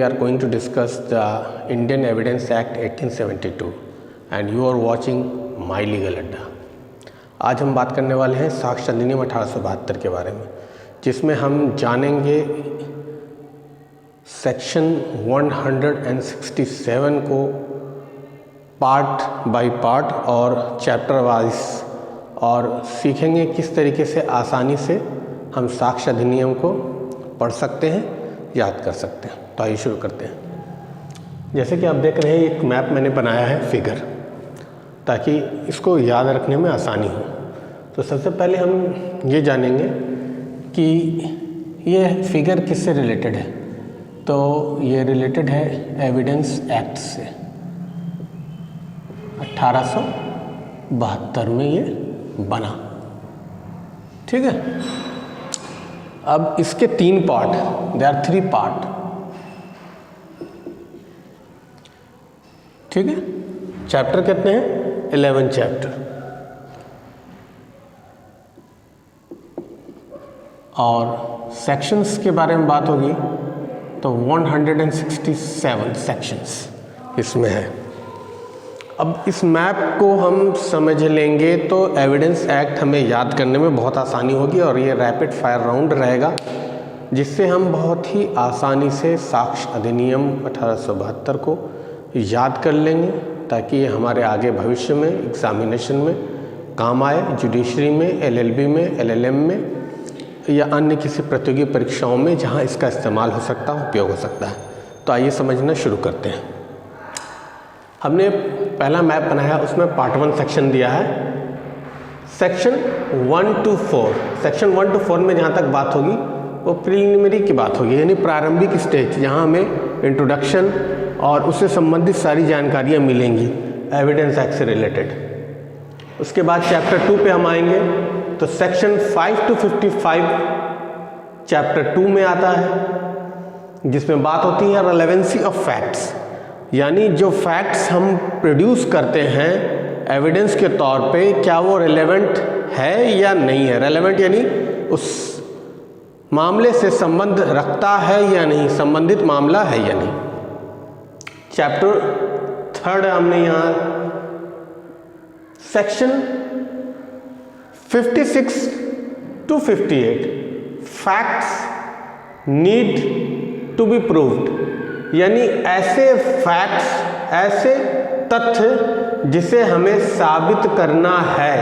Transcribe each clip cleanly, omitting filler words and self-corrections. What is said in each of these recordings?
we are going to discuss the Indian Evidence Act 1872 and you are watching My Legal Adda। आज हम बात करने वाले हैं साक्ष्य अधिनियम 1872 के बारे में, जिसमें हम जानेंगे सेक्शन 167 को पार्ट बाय पार्ट और चैप्टर वाइज, और सीखेंगे किस तरीके से आसानी से हम साक्ष्य अधिनियम को पढ़ सकते हैं, याद कर सकते हैं। तो आइए शुरू करते हैं। जैसे कि आप देख रहे हैं, एक मैप मैंने बनाया है फिगर, ताकि इसको याद रखने में आसानी हो। तो सबसे पहले हम ये जानेंगे कि ये फिगर किससे रिलेटेड है। तो ये रिलेटेड है एविडेंस एक्ट से। 1872 में ये बना, ठीक है। अब इसके 3 पार्ट, दे आर 3 पार्ट, ठीक है। चैप्टर कितने हैं? 11 चैप्टर, और सेक्शंस के बारे में बात होगी तो 167 सेक्शंस इसमें है। अब इस मैप को हम समझ लेंगे तो एविडेंस एक्ट हमें याद करने में बहुत आसानी होगी, और ये रैपिड फायर राउंड रहेगा, जिससे हम बहुत ही आसानी से साक्ष्य अधिनियम 1872 को याद कर लेंगे, ताकि ये हमारे आगे भविष्य में एग्जामिनेशन में काम आए, जुडिशरी में, एलएलबी में, एलएलएम में, या अन्य किसी प्रतियोगी परीक्षाओं में जहाँ इसका इस्तेमाल हो सकता है, उपयोग हो सकता है। तो आइए समझना शुरू करते हैं। हमने पहला मैप बनाया, उसमें पार्ट 1 सेक्शन दिया है, सेक्शन 1 to 4। सेक्शन 1 to 4 में जहाँ तक बात होगी वो प्रिलिमिनरी की बात होगी, यानी प्रारंभिक स्टेज, जहाँ हमें इंट्रोडक्शन और उससे संबंधित सारी जानकारियाँ मिलेंगी एविडेंस एक्ट से रिलेटेड। उसके बाद चैप्टर 2 पे हम आएंगे, तो सेक्शन 5 to 55 चैप्टर 2 में आता है, जिसमें बात होती है रेलेवेंसी ऑफ फैक्ट्स, यानी जो फैक्ट्स हम प्रोड्यूस करते हैं एविडेंस के तौर पे, क्या वो रेलेवेंट है या नहीं है। रेलेवेंट यानी उस मामले से संबंध रखता है या नहीं, संबंधित मामला है या नहीं। चैप्टर 3 हमने यहाँ section 56 to 58 facts need to be proved, यानी ऐसे फैक्ट्स, ऐसे तथ्य जिसे हमें साबित करना है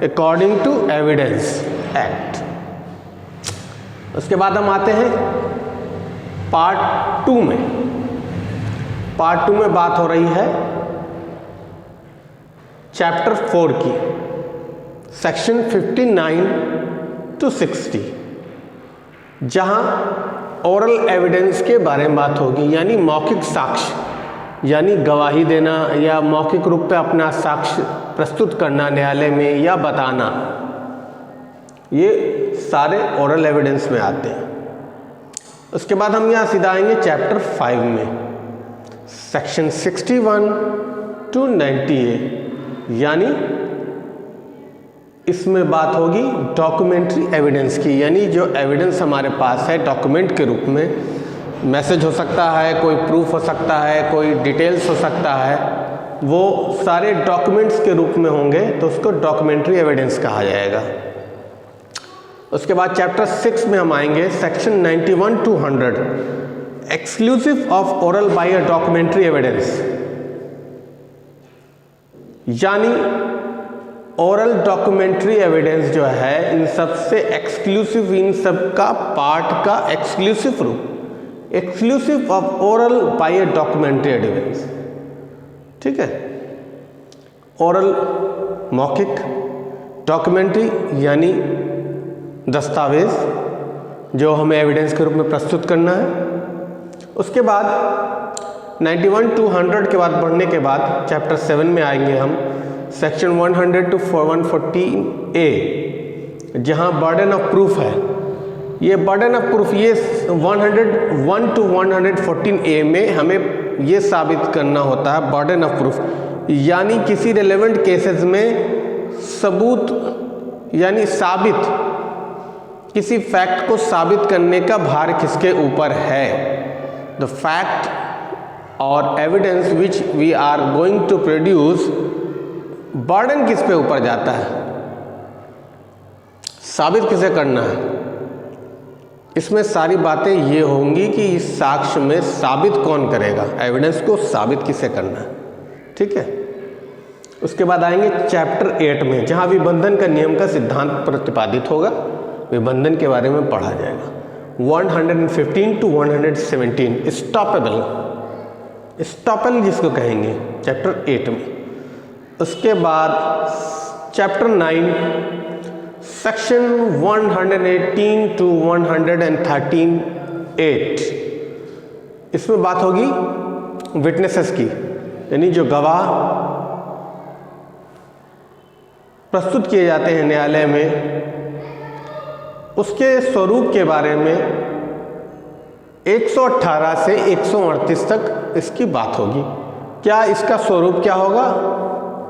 अकॉर्डिंग टू एविडेंस एक्ट। उसके बाद हम आते हैं पार्ट 2 में। पार्ट 2 में बात हो रही है चैप्टर 4 की, सेक्शन 59 to 60, जहां ओरल एविडेंस के बारे में बात होगी, यानी मौखिक साक्ष्य, यानी गवाही देना या मौखिक रूप पे अपना साक्ष्य प्रस्तुत करना न्यायालय में या बताना, ये सारे ओरल एविडेंस में आते हैं। उसके बाद हम यहाँ सीधा आएंगे चैप्टर 5 में, सेक्शन 61 to 98, यानी इसमें बात होगी डॉक्यूमेंट्री एविडेंस की, यानी जो एविडेंस हमारे पास है डॉक्यूमेंट के रूप में, मैसेज हो सकता है, कोई प्रूफ हो सकता है, कोई डिटेल्स हो सकता है, वो सारे डॉक्यूमेंट्स के रूप में होंगे, तो उसको डॉक्यूमेंट्री एविडेंस कहा जाएगा। उसके बाद चैप्टर 6 में हम आएंगे, section 91 to 100, exclusive of oral by a documentary evidence, यानी ओरल डॉक्यूमेंट्री एविडेंस जो है इन सब से एक्सक्लूसिव, इन सब का पार्ट का एक्सक्लूसिव रूप, exclusive of oral by a documentary evidence, ठीक है। ओरल मौखिक, डॉक्यूमेंट्री यानी दस्तावेज जो हमें एविडेंस के रूप में प्रस्तुत करना है। उसके बाद 91 to 100 के बाद बढ़ने के बाद चैप्टर 7 में आएंगे हम, सेक्शन 100 to 114A, जहाँ बर्डन ऑफ प्रूफ है। ये बर्डन ऑफ प्रूफ, ये 101 to 114A में हमें ये साबित करना होता है बर्डन ऑफ प्रूफ, यानी किसी रेलेवेंट केसेस में सबूत यानी साबित, किसी फैक्ट को साबित करने का भार किसके ऊपर है, द फैक्ट और evidence which we are going to produce, burden किस पे ऊपर जाता है, साबित किसे करना है। इसमें सारी बातें ये होंगी कि इस साक्ष्य में साबित कौन करेगा, एविडेंस को साबित किसे करना है, ठीक है। उसके बाद आएंगे चैप्टर 8 में, जहाँ विबंधन का नियम का सिद्धांत प्रतिपादित होगा, विबंधन के बारे में पढ़ा जाएगा। 115 to 117 स्टॉपेबल जिसको कहेंगे चैप्टर 8 में। उसके बाद चैप्टर 9 सेक्शन 118 to 113 8, इसमें बात होगी विटनेसेस की, यानी जो गवाह प्रस्तुत किए जाते हैं न्यायालय में, उसके स्वरूप के बारे में 118 से 138 तक इसकी बात होगी। क्या इसका स्वरूप क्या होगा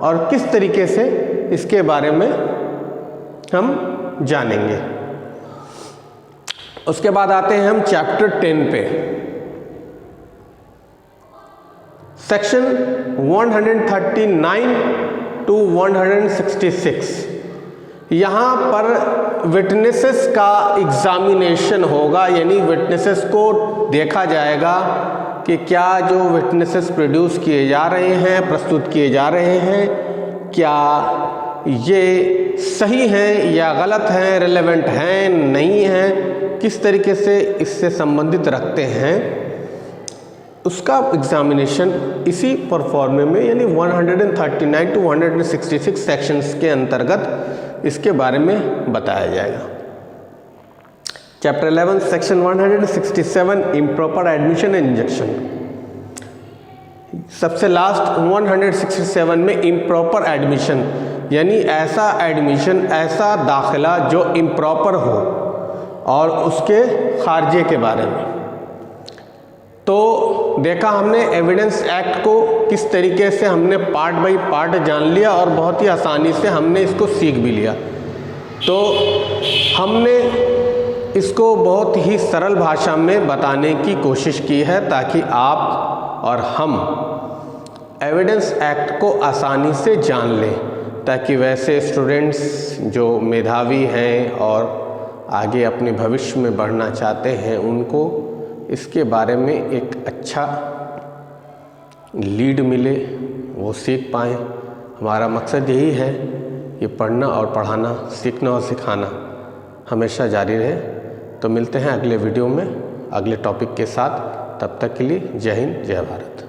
और किस तरीके से इसके बारे में हम जानेंगे। उसके बाद आते हैं हम चैप्टर 10 पे, सेक्शन 139 to 166। यहाँ पर विटनेसेस का एग्जामिनेशन होगा, यानी विटनेसेस को देखा जाएगा कि क्या जो विटनेसेस प्रोड्यूस किए जा रहे हैं, प्रस्तुत किए जा रहे हैं, क्या ये सही हैं या गलत हैं, रिलेवेंट हैं, नहीं हैं, किस तरीके से इससे संबंधित रखते हैं, उसका एग्जामिनेशन इसी परफॉर्मे में, यानी 139 to 166 सेक्शंस के अंतर्गत इसके बारे में बताया जाएगा। Chapter 11 section 167 improper admission and injection. सबसे लास्ट 167 में इम्प्रॉपर एडमिशन, यानी ऐसा एडमिशन, ऐसा दाखिला जो इम्प्रॉपर हो और उसके खारिजे के बारे में। तो देखा हमने एविडेंस एक्ट को किस तरीके से हमने पार्ट बाय पार्ट जान लिया और बहुत ही आसानी से हमने इसको सीख भी लिया। तो हमने इसको बहुत ही सरल भाषा में बताने की कोशिश की है ताकि आप और हम एविडेंस एक्ट को आसानी से जान लें, ताकि वैसे स्टूडेंट्स जो मेधावी हैं और आगे अपने भविष्य में बढ़ना चाहते हैं, उनको इसके बारे में एक अच्छा लीड मिले, वो सीख पाएँ। हमारा मकसद यही है कि पढ़ना और पढ़ाना, सीखना और सिखाना हमेशा जारी रहे। तो मिलते हैं अगले वीडियो में अगले टॉपिक के साथ। तब तक के लिए जय हिंद, जय भारत।